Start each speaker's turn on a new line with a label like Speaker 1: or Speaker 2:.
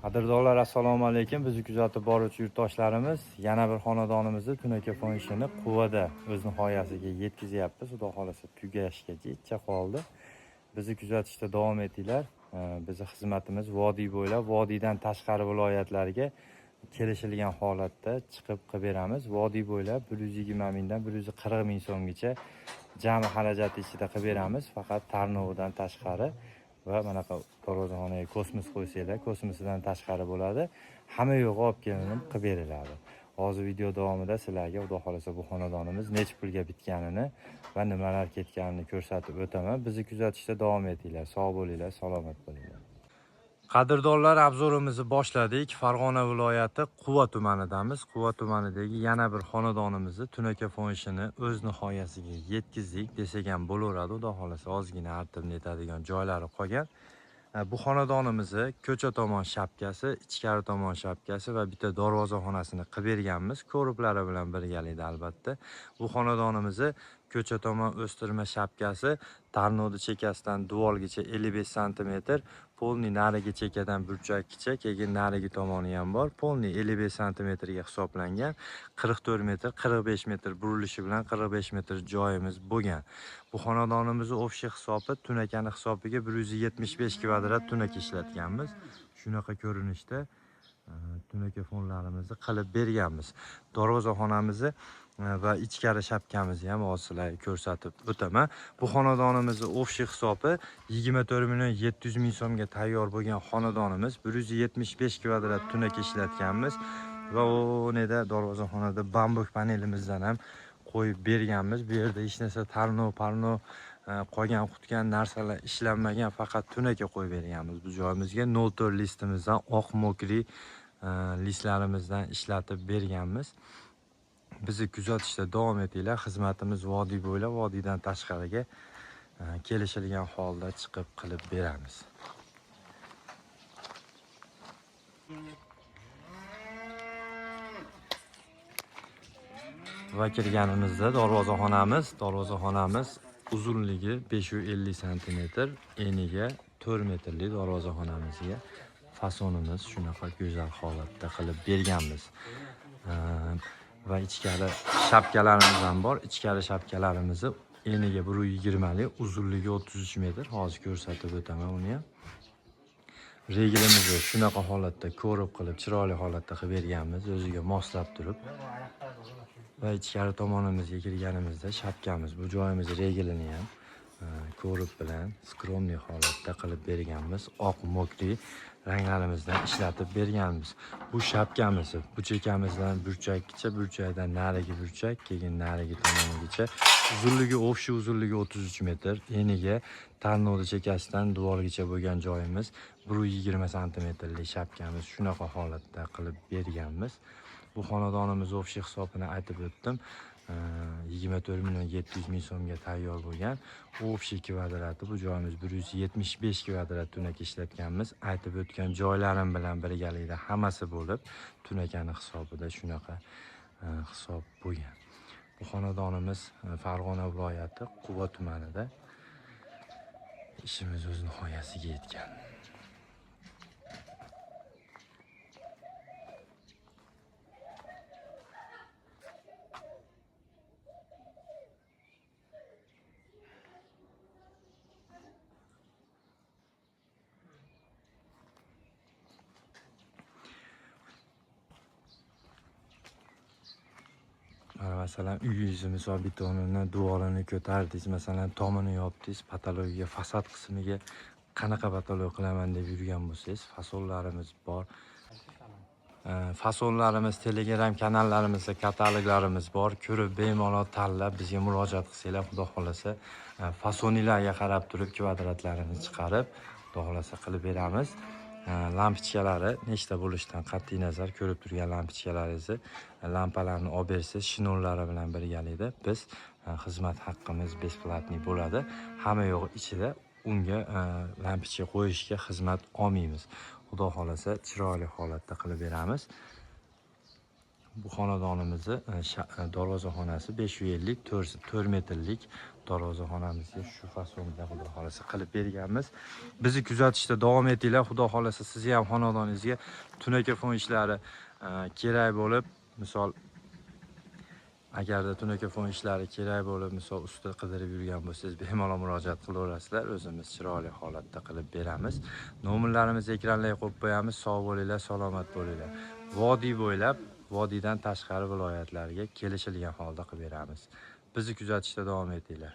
Speaker 1: Qadrdonlar, assalomu alaykum. Bizni kuzatib boruvchi yurtdoshlarimiz, yana bir xonadonimizni Tunaka fonishini Quvada o'z nihoyasiga yetkazyapmiz. Xudo xolasa tugashga yetcha qoldi. Bizni kuzatishda davom etinglar. Bizni xizmatimiz vodiy bo'ylab, vodiydan tashqari viloyatlarga kelishilgan holatda chiqib qilib beramiz. Vodiy bo'ylab 120 mingdan 140 ming so'mgacha jami xarajati ichida qilib beramiz. Faqat Tarnovdan tashqari va manaqa darvozaxonaga kosmos qo'ysanglar, kosmosidan tashqari bo'ladi. Hamma yo'g'i olib kelinib qilib beriladi. Hozir video davomida sizlarga xudo xolasa bu xonadonimiz necha pulga bitganini va nimalar ketganini ko'rsatib o'taman. Bizni kuzatishda davom etinglar. Sog' bo'linglar, salomat bo'linglar. Qadrdonlar, obzorimizni boshladik. Farg'ona viloyati Quva tumanidamiz. Quva tumanidagi yana bir xonadonimizni Tunaka fonishini o'z nihoyasiga yetkazdik desak ham bo'laveradi. Xudo xolasa ozgina artib netadigan joylari qolgan. Bu xonadonimizni ko'cha tomon shapkasi, ichkari tomon shapkasi va bitta darvozaxonasini qilib berganmiz. Ko'riplari bilan birgalikda albatta. Bu xonadonimizni ko'cha tomon o'stirma shapkasi, Tarnovni chekkasidan duvolgacha 55 sm, polni narigi chekkadan burchakgacha, keyin narigi tomoni ham bor. Polni 55 sm ga hisoblangan. 44 metr, 45 metr burilishi bilan 45 metr joyimiz bo'lgan. Bu xonadonimizni ofshi hisobi Tunakani hisobiga 175 kvadrat tunaka ishlatganmiz. Shunaqa ko'rinishda Tunaka fonlarimizni qilib berganmiz. Darvozaxonamizni va ichkari shapkamizni ham hozir ko'rsatib o'taman. Bu xonadonimizni ofshi hisobi 24 million 700 ming so'mga tayyor bo'lgan xonadonimiz. 175 kvadrat tunaka ishlatganmiz va o'neda darvozaxonada bambuk panelimizdan ham qo'yib berganmiz. Bu yerda hech narsa parno qolgan qutgan narsalar ishlanmagan, faqat tunaka qo'yib berganmiz. Bu joyimizga 04 listimizdan oq mokri listlarimizdan ishlatib berganmiz. Bizni kuzatishda davom etinglar. Xizmatimiz vodiy bo'ylab, vodiydan tashqariga kelishilgan holda chiqib qilib beramiz. Va kirganimizda darvozaxonamiz uzunligi 550 cm, eniga 4 metrlik darvozaxonamizga fasonimiz shunaqa go'zal holatda qilib berganmiz. Va ichkari shapkalarimiz ham bor. Ichkari shapkalarimizni eniga 120 lik, uzunligi 33 metr. Hozir ko'rsatib o'taman uni ham. Reglimizni shunaqa holatda ko'rib qilib, chiroyli holatda qilib berganmiz, o'ziga moslab turib. Va ichkari tomonimizga kirganimizda shapkamiz, bu joyimiz reglini ham ko'rib bilan skromniy holatda qilib berganmiz. Oq mokri ranglarimizdan ishlatib berganmiz. Bu shapkamiz, bu chekkamizdan burchakgacha, burchakdan narigi burchak, keyin narigi tomonigacha. Uzunligi ofshi uzunligi 33 metr, eniga Tarnovni chekkasidan duvolgacha bo'lgan joyimiz 120 cm shapkamiz shunaqa holatda qilib berganmiz. Bu xonadonimiz ofshi hisobini aytib o'tdim. 24 million 700 ming so'mga tayyor bo'lgan. Ofshi kvadrati, bu joyimiz 175 kvadrat tunaka ishlatganmiz. Aytib o'tgan joylarim bilan birgalikda hammasi bo'lib, tunakani hisobida shunaqa hisob bo'lgan. Bu xonadonimiz Farg'ona viloyati Quva tumanida. Ishimiz o'z nihoyasiga yetgan. Masalan, uyingizni misol betonini, duvorini ko'tardingiz, masalan, tomini yopdingiz, patologiya, fasad qismiga qanaqa patologiya qilaman deb yurgan bo'lsangiz, fasonlarimiz bor. Fasonlarimiz, Telegram kanallarimizda kataloglarimiz bor. Ko'rib bemalol tanlab bizga murojaat qilsanglar, xudo xolasa fasonlarga qarab turib kvadratlarini chiqarib, xudo xolasa qilib beramiz. Lampochkalari nechta bo'lishidan qat'iy nazar ko'rib turgan lampochkalaringizni, lampalarni olib bersiz, shinollari bilan birgalikda biz xizmat haqqimiz besplatniy bo'ladi. Hamma yo'q ichida unga lampochka qo'yishga xizmat olmaymiz. Xudo xolasa chiroyli holatda qilib beramiz. Bu xonadonimizni darvozaxonasi 550 4 metrlik darvozaxonamizga shu fasonda xudo xolasa qilib berganmiz. Bizni kuzatishda davom etinglar. Xudo xolasa sizga ham xonadoningizga tunaka fon ishlari kerak bo'lib, misol agarda tunaka fon ishlari kerak bo'lib, misol usta qidirib yurgan bo'lsangiz, bemalol murojaat qilaverasizlar. O'zimiz chiroyli holatda qilib beramiz. Nomerlarimizni ekranlarga qo'yib qo'yamiz. Sog' bo'linglar, salomat bo'linglar. Vodiy bo'ylab, vodiydan tashqari viloyatlarga kelishilgan holda qilib beramiz. Bizni kuzatishda davom etinglar.